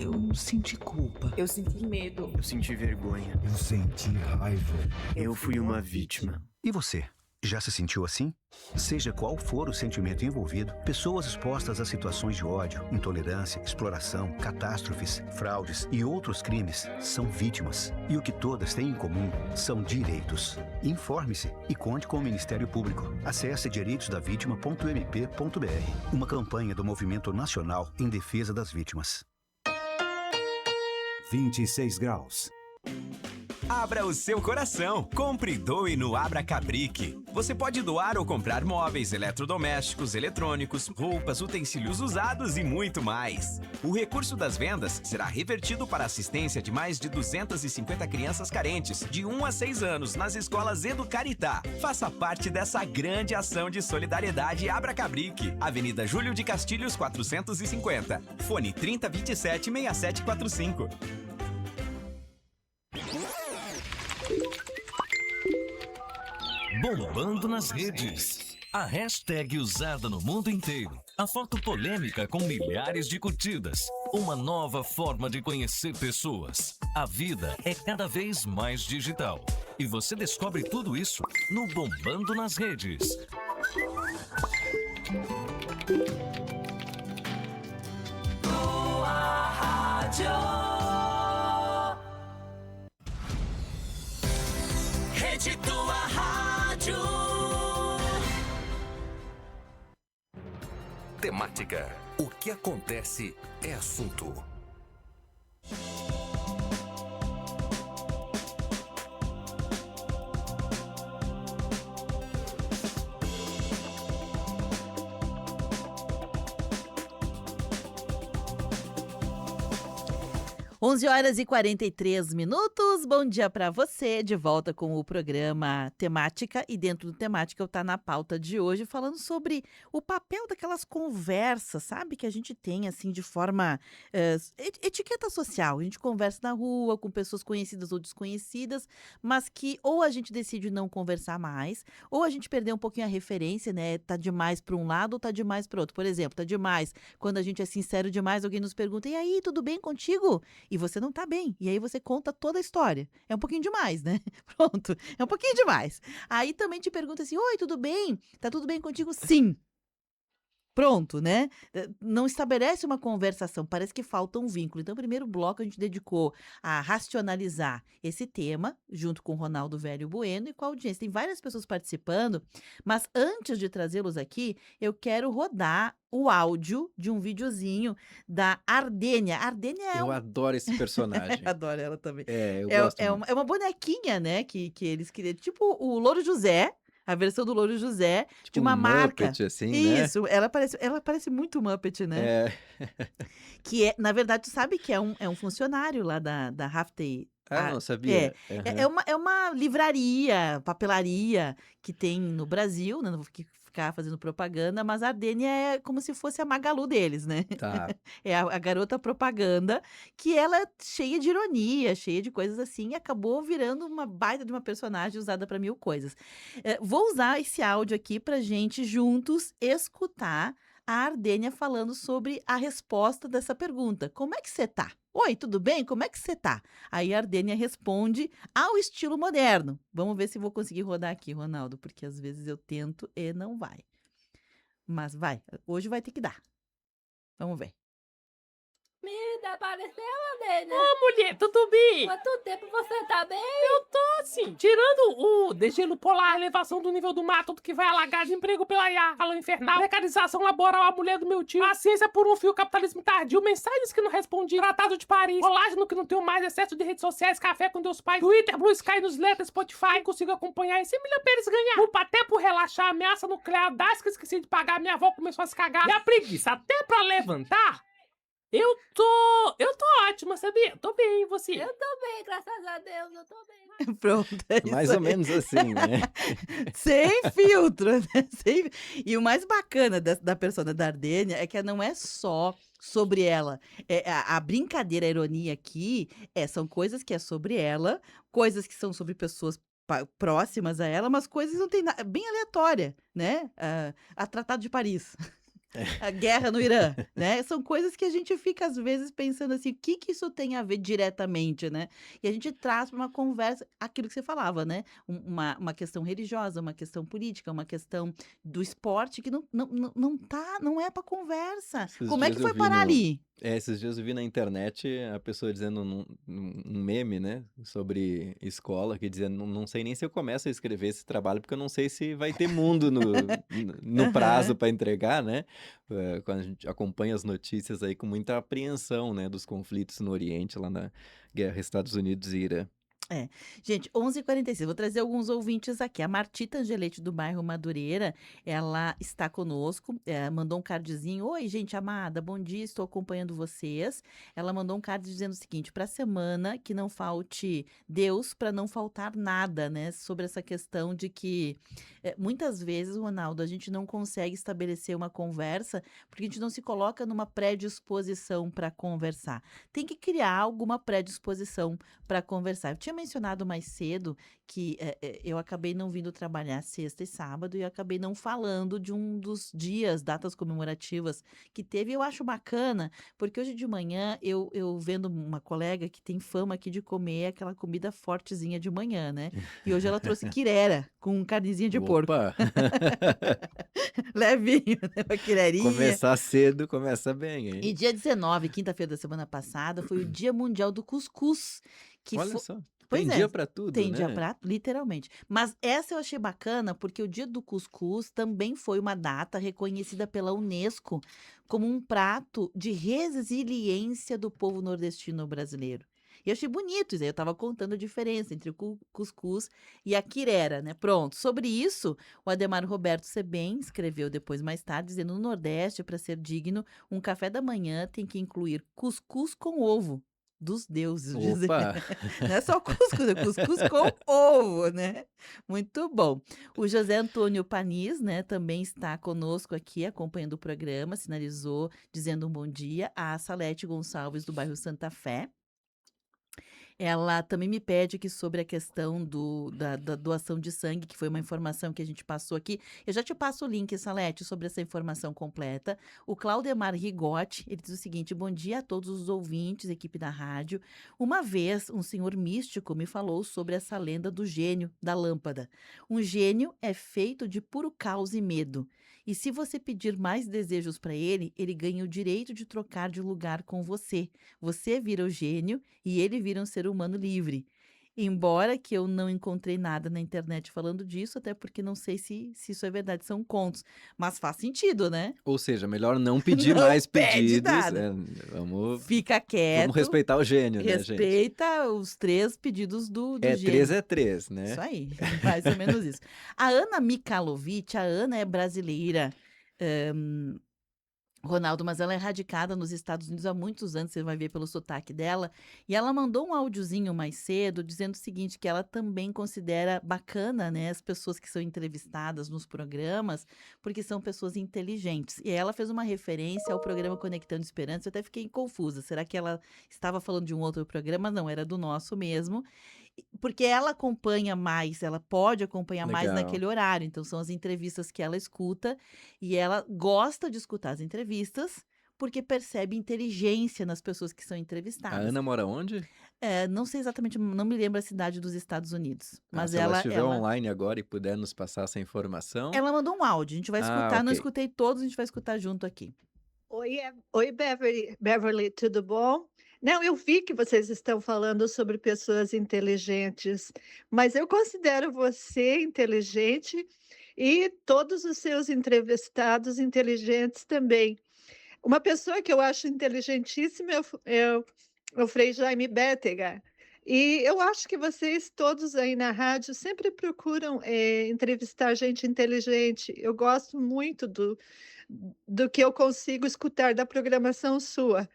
Eu senti culpa. Eu senti medo. Eu senti vergonha. Eu senti raiva. Eu fui uma vítima. E você? Já se sentiu assim? Seja qual for o sentimento envolvido, pessoas expostas a situações de ódio, intolerância, exploração, catástrofes, fraudes e outros crimes são vítimas. E o que todas têm em comum são direitos. Informe-se e conte com o Ministério Público. Acesse direitosdavitima.mp.br. Uma campanha do Movimento Nacional em Defesa das Vítimas. 26 graus. Abra o seu coração. Compre e doe no Abra Cabric. Você pode doar ou comprar móveis, eletrodomésticos, eletrônicos, roupas, utensílios usados e muito mais. O recurso das vendas será revertido para a assistência de mais de 250 crianças carentes, de 1 a 6 anos, nas escolas Educaritá. Faça parte dessa grande ação de solidariedade Abra Cabric. Avenida Júlio de Castilhos, 450. Fone 3027-6745. Bombando nas redes. A hashtag usada no mundo inteiro. A foto polêmica com milhares de curtidas. Uma nova forma de conhecer pessoas. A vida é cada vez mais digital. E você descobre tudo isso no Bombando nas Redes. Tua Rádio. Rede Tua Rádio. Temática. O que acontece é assunto. Onze horas e 43 minutos. Bom dia para você, de volta com o programa Temática. E dentro do Temática eu tá na pauta de hoje falando sobre o papel daquelas conversas, sabe? Que a gente tem assim de forma etiqueta social. A gente conversa na rua com pessoas conhecidas ou desconhecidas, mas que ou a gente decide não conversar mais, ou a gente perdeu um pouquinho a referência, né? Tá demais para um lado ou tá demais para outro. Por exemplo, tá demais quando a gente é sincero demais, alguém nos pergunta: "E aí, tudo bem contigo?" E você não tá bem. E aí você conta toda a história. É um pouquinho demais, né? Pronto. É um pouquinho demais. Aí também te pergunta assim: "Oi, tudo bem? Tá tudo bem contigo?" Sim. pronto, né? Não estabelece uma conversação, parece que falta um vínculo. Então, o primeiro bloco a gente dedicou a racionalizar esse tema, junto com o Ronaldo Velho Bueno e com a audiência. Tem várias pessoas participando, mas antes de trazê-los aqui, eu quero rodar o áudio de um videozinho da Ardênia. Ardênia é Eu adoro esse personagem. adoro ela também. Eu gosto muito. É uma bonequinha, né, que eles criam, tipo o Louro José, a versão do Louro José, de Tipo uma um marca. Muppet, assim, né? Isso, ela parece muito Muppet, né? É. Que é, na verdade, tu sabe que é um funcionário lá da Rafter. Ah, não sabia. É uma livraria, papelaria que tem no Brasil, né? Não vou ficar fazendo propaganda, mas a Ardênia é como se fosse a Magalu deles, né? Tá. É a garota propaganda, que ela é cheia de ironia, cheia de coisas assim, e acabou virando uma baita de uma personagem usada para mil coisas. Vou usar esse áudio aqui pra gente juntos escutar a Ardênia falando sobre a resposta dessa pergunta. Como é que você tá? Oi, tudo bem? Como é que você tá? Aí a Ardênia responde ao estilo moderno. Vamos ver se vou conseguir rodar aqui, Ronaldo, porque às vezes eu tento e não vai. Mas vai, hoje vai ter que dar. Vamos ver. Menina, apareceu, Ardênia? Ô, mulher, tudo bem? Quanto tempo você tá bem? Eu tô assim, tirando o degelo polar, elevação do nível do mar, tudo que vai alagar, desemprego pela IA, calor infernal, precarização laboral, a mulher do meu tio, a ciência por um fio, capitalismo tardio, mensagens que não respondi, tratado de Paris, colágeno que não tenho mais, excesso de redes sociais, café com Deus Pai, Twitter, Blue Sky, newsletter, Spotify, consigo acompanhar esse Emília Pérez ganhar, culpa até por relaxar, ameaça nuclear, das que esqueci de pagar, minha avó começou a se cagar, e a preguiça até pra levantar. Eu tô ótima, sabia? Tô bem, e você? Eu tô bem, graças a Deus, eu tô bem. Pronto, é isso Mais aí. ou menos assim, né? Sem filtro, né? E o mais bacana da persona da Ardênia é que não é só sobre ela. A brincadeira, a ironia aqui são coisas que é sobre ela, coisas que são sobre pessoas próximas a ela, mas coisas que não tem nada, bem aleatória, né? A Tratado de Paris. A guerra no Irã, né? São coisas que a gente fica, às vezes, pensando assim, o que isso tem a ver diretamente, né? E a gente traz para uma conversa aquilo que você falava, né? Uma questão religiosa, uma questão política, uma questão do esporte que não é para conversa. Esses Como é dias que eu foi vi parar ali? Esses dias eu vi na internet a pessoa dizendo um meme, né, sobre escola, que dizia, não sei nem se eu começo a escrever esse trabalho, porque eu não sei se vai ter mundo no prazo Aham. para entregar, né? Quando a gente acompanha as notícias aí com muita apreensão, né, dos conflitos no Oriente, lá na guerra Estados Unidos e Irã. Gente, 11h46, vou trazer alguns ouvintes aqui. A Martita Angelete, do bairro Madureira, ela está conosco, mandou um cardzinho. Oi, gente amada, bom dia, estou acompanhando vocês. Ela mandou um card dizendo o seguinte, para a semana, que não falte Deus para não faltar nada, né? Sobre essa questão de que, muitas vezes, Ronaldo, a gente não consegue estabelecer uma conversa porque a gente não se coloca numa predisposição para conversar. Tem que criar alguma predisposição para conversar. Eu tinha mencionado mais cedo que eu acabei não vindo trabalhar sexta e sábado e eu acabei não falando de um dos dias, datas comemorativas que teve. Eu acho bacana, porque hoje de manhã eu vendo uma colega que tem fama aqui de comer aquela comida fortezinha de manhã, né? E hoje ela trouxe quirera com carnezinha de porco. Opa! Levinho, né? Uma quirerinha. Começar cedo, começa bem, hein? E dia 19, quinta-feira da semana passada, foi o Dia Mundial do Cuscuz. Olha só, Pois tem é, dia para tudo, tem dia né? pra, literalmente. Mas essa eu achei bacana porque o Dia do Cuscuz também foi uma data reconhecida pela Unesco como um prato de resiliência do povo nordestino brasileiro. E eu achei bonito isso aí, eu estava contando a diferença entre o cuscuz e a quirera, né? Pronto, sobre isso, o Ademar Roberto Sebem escreveu depois, mais tarde, dizendo, no Nordeste, para ser digno, um café da manhã tem que incluir cuscuz com ovo. Dos deuses, dizer. Opa! Não é só cuscuz, é cuscuz com ovo, né? Muito bom. O José Antônio Panis, né, também está conosco aqui, acompanhando o programa, sinalizou, dizendo um bom dia. A Salete Gonçalves, do bairro Santa Fé. Ela também me pede aqui sobre a questão da doação de sangue, que foi uma informação que a gente passou aqui. Eu já te passo o link, Salete, sobre essa informação completa. O Claudemar Rigotti, ele diz o seguinte, bom dia a todos os ouvintes, equipe da rádio. Uma vez, um senhor místico me falou sobre essa lenda do gênio da lâmpada. Um gênio é feito de puro caos e medo. E se você pedir mais desejos para ele, ele ganha o direito de trocar de lugar com você. Você vira o gênio e ele vira um ser humano livre. Embora que eu não encontrei nada na internet falando disso, até porque não sei se isso é verdade, são contos. Mas faz sentido, né? Ou seja, melhor não pedir Não mais pede pedidos. nada. Vamos, Fica vamos quieto, respeitar o gênio, né, gente? respeita os 3 pedidos do É 3 gênio. é 3, Isso né? aí, mais ou menos isso. A Ana Mikalovic, a Ana é brasileira, Ronaldo, mas ela é radicada nos Estados Unidos há muitos anos, você vai ver pelo sotaque dela. E ela mandou um áudiozinho mais cedo dizendo o seguinte, que ela também considera bacana, né, as pessoas que são entrevistadas nos programas, porque são pessoas inteligentes. E ela fez uma referência ao programa Conectando Esperança, eu até fiquei confusa. Será que ela estava falando de um outro programa? Não, era do nosso mesmo. Porque ela acompanha mais, ela pode acompanhar mais Legal. naquele horário. Então, são as entrevistas que ela escuta e ela gosta de escutar as entrevistas porque percebe inteligência nas pessoas que são A entrevistadas. Ana mora onde? Não sei exatamente, não me lembro a cidade dos Estados Unidos, mas Se ela ela, estiver online agora e puder nos passar essa informação. ela mandou um áudio. A gente vai escutar, não ok. escutei todos, a gente vai escutar junto aqui. Oi, Beverly, tudo bom? Não, eu vi que vocês estão falando sobre pessoas inteligentes, mas eu considero você inteligente e todos os seus entrevistados inteligentes também. Uma pessoa que eu acho inteligentíssima é o Frei Jaime Bétega. E eu acho que vocês todos aí na rádio sempre procuram entrevistar gente inteligente. Eu gosto muito do que eu consigo escutar da programação sua.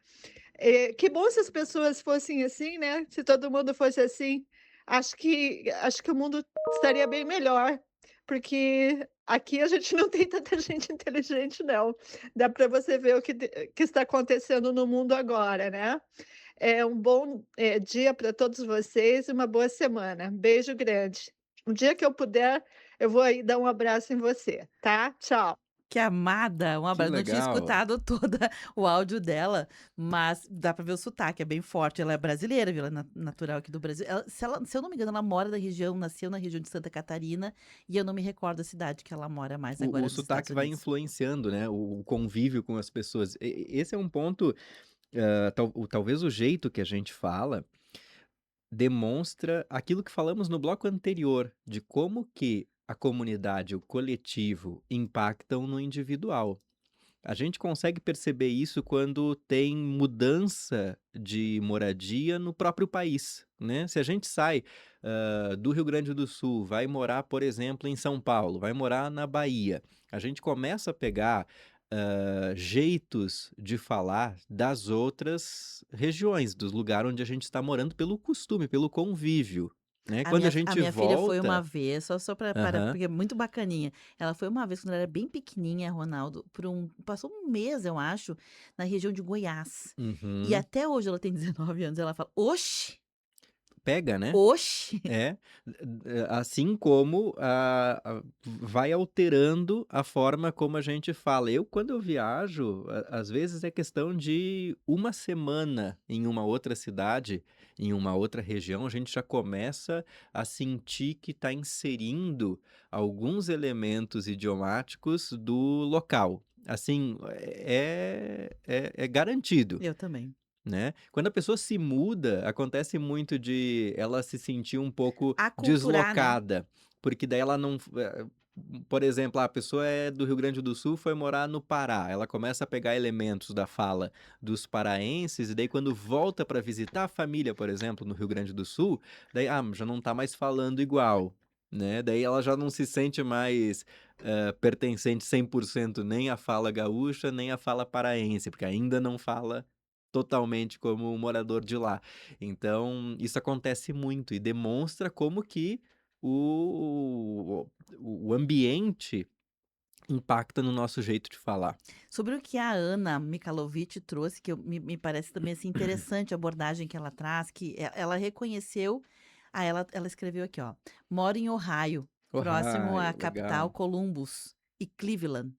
Que bom se as pessoas fossem assim, né? Se todo mundo fosse assim, acho que o mundo estaria bem melhor, porque aqui a gente não tem tanta gente inteligente, não. Dá para você ver o que está acontecendo no mundo agora, né? Um bom dia para todos vocês e uma boa semana. Beijo grande. Um dia que eu puder, eu vou aí dar um abraço em você, tá? Tchau. Que amada, um Que abraço. Não tinha legal. escutado todo o áudio dela, mas dá pra ver o sotaque, é bem forte. Ela é brasileira, viu? Ela é natural aqui do Brasil. Se eu não me engano, ela mora na região, nasceu na região de Santa Catarina, e eu não me recordo a cidade que ela mora mais agora O dos sotaque Estados vai Unidos. influenciando, né? O convívio com as pessoas. Esse é um ponto, talvez o jeito que a gente fala demonstra aquilo que falamos no bloco anterior, de como que a comunidade, o coletivo, impactam no individual. A gente consegue perceber isso quando tem mudança de moradia no próprio país, né? Se a gente sai do Rio Grande do Sul, vai morar, por exemplo, em São Paulo, vai morar na Bahia, a gente começa a pegar jeitos de falar das outras regiões, dos lugares onde a gente está morando, pelo costume, pelo convívio, né? A Quando a minha, a gente minha filha foi uma volta. vez, só para, Aham. porque é muito bacaninha. Ela foi uma vez, quando ela era bem pequenininha, Ronaldo, passou um mês, eu acho, na região de Goiás. E Uhum. até hoje ela tem 19 anos, ela fala, oxi, Pega, né? oxi. Assim como vai alterando a forma como a gente fala. Quando eu viajo, às vezes é questão de uma semana em uma outra cidade, em uma outra região, a gente já começa a sentir que está inserindo alguns elementos idiomáticos do local. Assim, é garantido. Eu também. Né? Quando a pessoa se muda, acontece muito de ela se sentir um pouco Aculturar, né? deslocada, porque daí ela não. Por exemplo, a pessoa é do Rio Grande do Sul, foi morar no Pará. Ela começa a pegar elementos da fala dos paraenses, e daí quando volta para visitar a família, por exemplo, no Rio Grande do Sul, daí já não tá mais falando igual. Né? Daí ela já não se sente mais pertencente 100% nem à fala gaúcha, nem à fala paraense, porque ainda não fala totalmente como um morador de lá. Então, isso acontece muito e demonstra como que o ambiente impacta no nosso jeito de falar. Sobre o que a Ana Mikalovic trouxe, que me parece também assim, interessante a abordagem que ela traz, que ela reconheceu, ela escreveu aqui, ó, mora em Ohio, próximo à Ohio, capital legal. Columbus e Cleveland.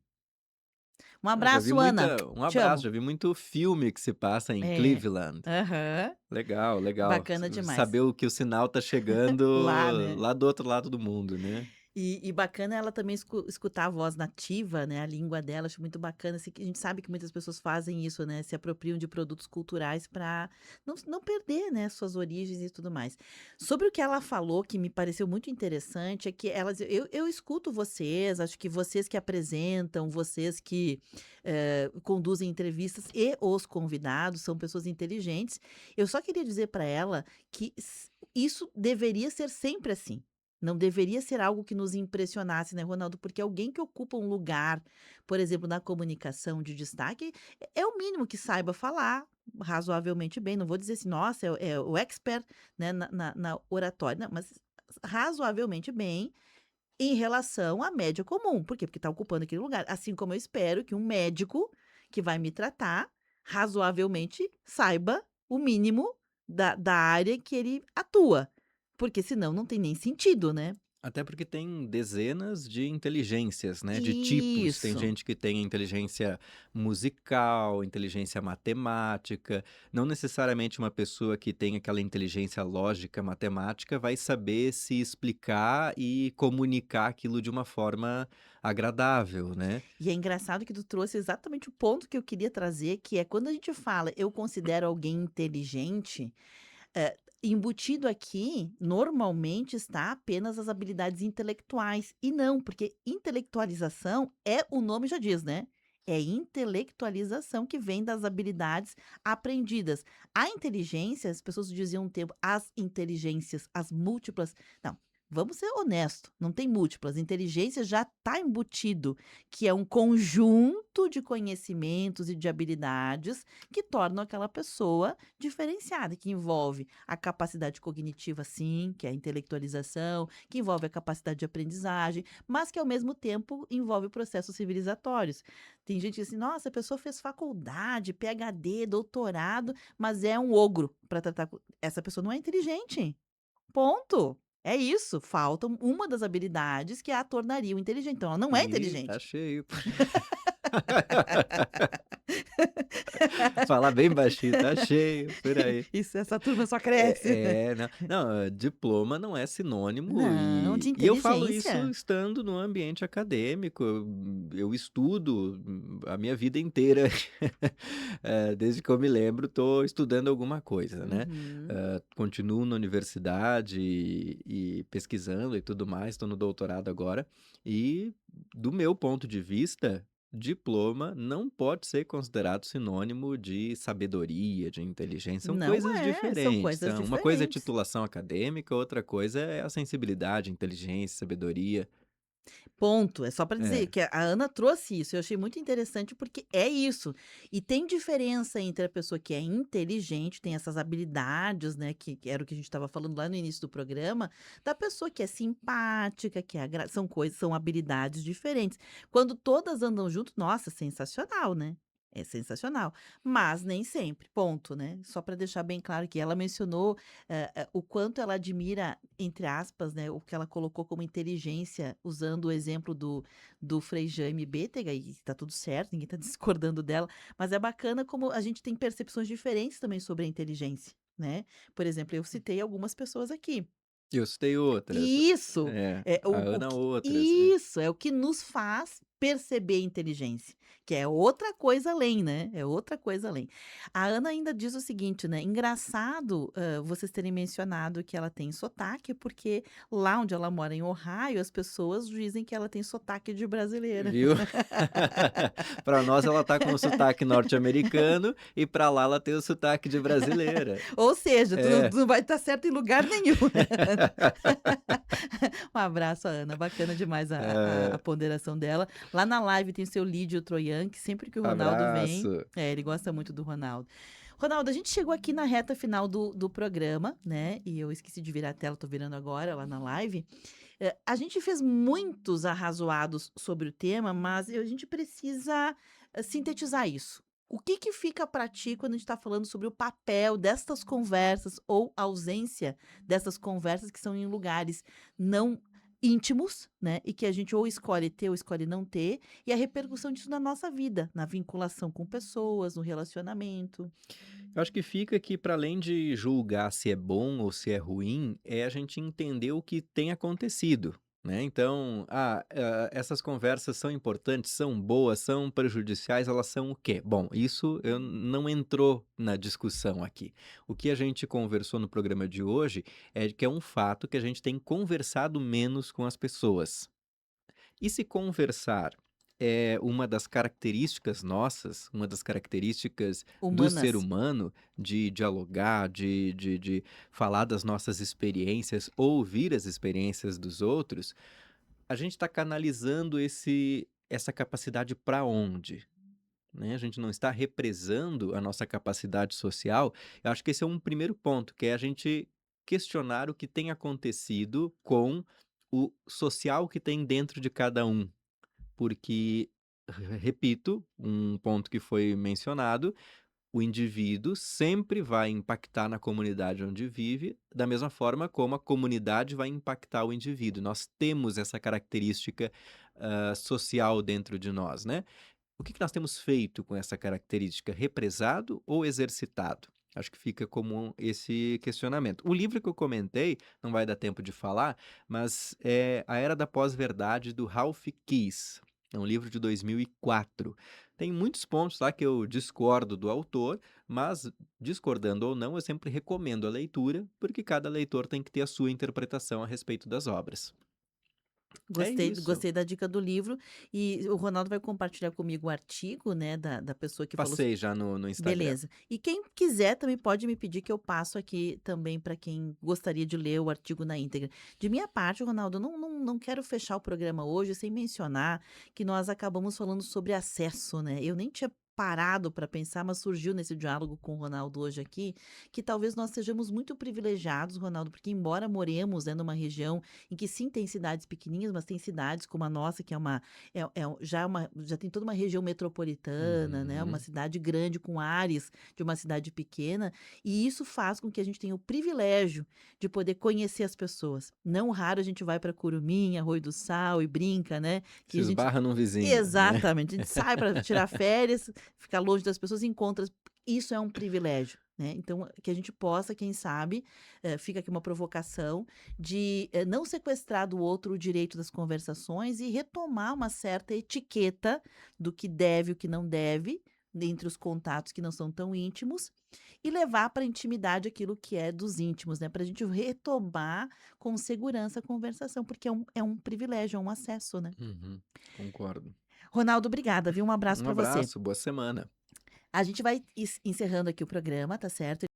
Um Já vi abraço, Ana. um Te abraço, amo. já vi muito filme que se passa em É. Cleveland. Aham. Legal. Bacana demais. Saber o que o sinal tá chegando Lá, né? lá do outro lado do mundo, né? E bacana ela também escutar a voz nativa, né, a língua dela, acho muito bacana, assim, que a gente sabe que muitas pessoas fazem isso, né, se apropriam de produtos culturais para não perder, né, suas origens e tudo mais. Sobre o que ela falou, que me pareceu muito interessante, é que eu escuto vocês, acho que vocês que apresentam, vocês que conduzem entrevistas e os convidados são pessoas inteligentes. Eu só queria dizer para ela que isso deveria ser sempre assim. Não deveria ser algo que nos impressionasse, né, Ronaldo? Porque alguém que ocupa um lugar, por exemplo, na comunicação de destaque, é o mínimo que saiba falar razoavelmente bem. Não vou dizer assim, nossa, é o expert, né, na oratória, não, mas razoavelmente bem em relação à média comum. Por quê? Porque está ocupando aquele lugar. Assim como eu espero que um médico que vai me tratar razoavelmente saiba o mínimo da área que ele atua. Porque senão não tem nem sentido, né? Até porque tem dezenas de inteligências, né, de tipos. Tem Isso. gente que tem inteligência musical, inteligência matemática. Não necessariamente uma pessoa que tem aquela inteligência lógica matemática vai saber se explicar e comunicar aquilo de uma forma agradável, né? E é engraçado que tu trouxe exatamente o ponto que eu queria trazer, que é quando a gente fala, eu considero alguém inteligente, embutido aqui, normalmente está apenas as habilidades intelectuais. E não, porque intelectualização o nome já diz, né? É intelectualização que vem das habilidades aprendidas. A inteligência, as pessoas diziam um tempo, as inteligências, as múltiplas. Não, vamos ser honestos, não tem múltiplas. Inteligência já está embutido, que é um conjunto de conhecimentos e de habilidades que tornam aquela pessoa diferenciada, que envolve a capacidade cognitiva, sim, que é a intelectualização, que envolve a capacidade de aprendizagem, mas que ao mesmo tempo envolve processos civilizatórios. Tem gente que diz assim, nossa, a pessoa fez faculdade, PhD, doutorado, mas é um ogro para tratar. Essa pessoa não é inteligente. Ponto. É isso. Falta uma das habilidades que a tornariam inteligente. Então, ela não é Ih, tá inteligente. cheio. Falar bem baixinho, tá cheio por aí. Isso, essa turma só cresce. Não, diploma não é sinônimo Não, de e eu falo isso inteligência. estando no ambiente acadêmico. Eu estudo a minha vida inteira, desde que eu me lembro, estou estudando alguma coisa, né? Uhum. Continuo na universidade e pesquisando e tudo mais, estou no doutorado agora. E, do meu ponto de vista, diploma não pode ser considerado sinônimo de sabedoria, de inteligência, são Não coisas são diferentes. coisas Uma coisa é diferentes. titulação acadêmica, outra coisa é a sensibilidade, inteligência, sabedoria. Ponto. É só para dizer É. que a Ana trouxe isso. Eu achei muito interessante porque é isso. E tem diferença entre a pessoa que é inteligente, tem essas habilidades, né? Que era o que a gente estava falando lá no início do programa, da pessoa que é simpática, que são coisas, são habilidades diferentes. Quando todas andam junto, nossa, sensacional, né? É sensacional. Mas nem sempre, ponto, né? Só para deixar bem claro que ela mencionou o quanto ela admira, entre aspas, né, o que ela colocou como inteligência, usando o exemplo do Frei Jaime Bétega, e está tudo certo, ninguém está discordando dela, mas é bacana como a gente tem percepções diferentes também sobre a inteligência, né? Por exemplo, eu citei algumas pessoas aqui. Eu citei outras. Isso é A Ana outras. isso é o que nos faz perceber inteligência, que é outra coisa além, né? É outra coisa além. A Ana ainda diz o seguinte, né? Engraçado, vocês terem mencionado que ela tem sotaque, porque lá onde ela mora em Ohio, as pessoas dizem que ela tem sotaque de brasileira. Viu? Para nós ela tá com o sotaque norte-americano e para lá ela tem o sotaque de brasileira. Ou seja, É. tu não vai estar certo em lugar nenhum. Um abraço, Ana. Bacana demais a ponderação dela. Lá na live tem o seu Lídio Troian, que sempre que o Ronaldo vem, Abraço. ele gosta muito do Ronaldo. Ronaldo, a gente chegou aqui na reta final do programa, né? E eu esqueci de virar a tela, tô virando agora lá na live. A gente fez muitos arrazoados sobre o tema, mas a gente precisa sintetizar isso. O que fica para ti quando a gente está falando sobre o papel destas conversas ou ausência dessas conversas que são em lugares não íntimos, né? E que a gente ou escolhe ter ou escolhe não ter, e a repercussão disso na nossa vida, na vinculação com pessoas, no relacionamento. Eu acho que fica que, para além de julgar se é bom ou se é ruim, é a gente entender o que tem acontecido. né? Então, essas conversas são importantes, são boas, são prejudiciais, elas são o quê? Bom, isso não entrou na discussão aqui. O que a gente conversou no programa de hoje é que é um fato que a gente tem conversado menos com as pessoas. E se conversar é uma das características nossas, uma das características do ser Humanas. humano, de dialogar, de falar das nossas experiências, ouvir as experiências dos outros, a gente está canalizando essa capacidade para onde? Né? A gente não está represando a nossa capacidade social. Eu acho que esse é um primeiro ponto, que é a gente questionar o que tem acontecido com o social que tem dentro de cada um. Porque, repito, um ponto que foi mencionado, o indivíduo sempre vai impactar na comunidade onde vive, da mesma forma como a comunidade vai impactar o indivíduo. Nós temos essa característica social dentro de nós, né? O que nós temos feito com essa característica? Represado ou exercitado? Acho que fica como esse questionamento. O livro que eu comentei, não vai dar tempo de falar, mas é A Era da Pós-Verdade, do Ralph Keyes. É um livro de 2004. Tem muitos pontos lá que eu discordo do autor, mas discordando ou não, eu sempre recomendo a leitura, porque cada leitor tem que ter a sua interpretação a respeito das obras. É Gostei, isso. gostei da dica do livro. E o Ronaldo vai compartilhar comigo o artigo, né, da pessoa que falou. Passei já no Instagram. Beleza. E quem quiser também pode me pedir que eu passo aqui também para quem gostaria de ler o artigo na íntegra. De minha parte, Ronaldo, eu não quero fechar o programa hoje sem mencionar que nós acabamos falando sobre acesso, né? Eu nem tinha parado para pensar, mas surgiu nesse diálogo com o Ronaldo hoje aqui, que talvez nós sejamos muito privilegiados, Ronaldo, porque embora moremos, né, numa região em que sim tem cidades pequenininhas, mas tem cidades como a nossa, que já tem toda uma região metropolitana, né, uma Uhum. cidade grande com ares de uma cidade pequena, e isso faz com que a gente tenha o privilégio de poder conhecer as pessoas. Não raro a gente vai para Curumim, Arroio do Sal e brinca, né, Se que a gente esbarra num vizinho, né? exatamente, a gente sai para tirar férias, ficar longe das pessoas, encontra. Isso é um privilégio, né? Então, que a gente possa, quem sabe, fica aqui uma provocação de não sequestrar do outro o direito das conversações e retomar uma certa etiqueta do que deve e o que não deve, dentre os contatos que não são tão íntimos, e levar para a intimidade aquilo que é dos íntimos, né? Para a gente retomar com segurança a conversação, porque é um privilégio, é um acesso, né? Uhum, concordo. Ronaldo, obrigada, viu? Um abraço Um para você. abraço, boa semana. A gente vai encerrando aqui o programa, tá certo?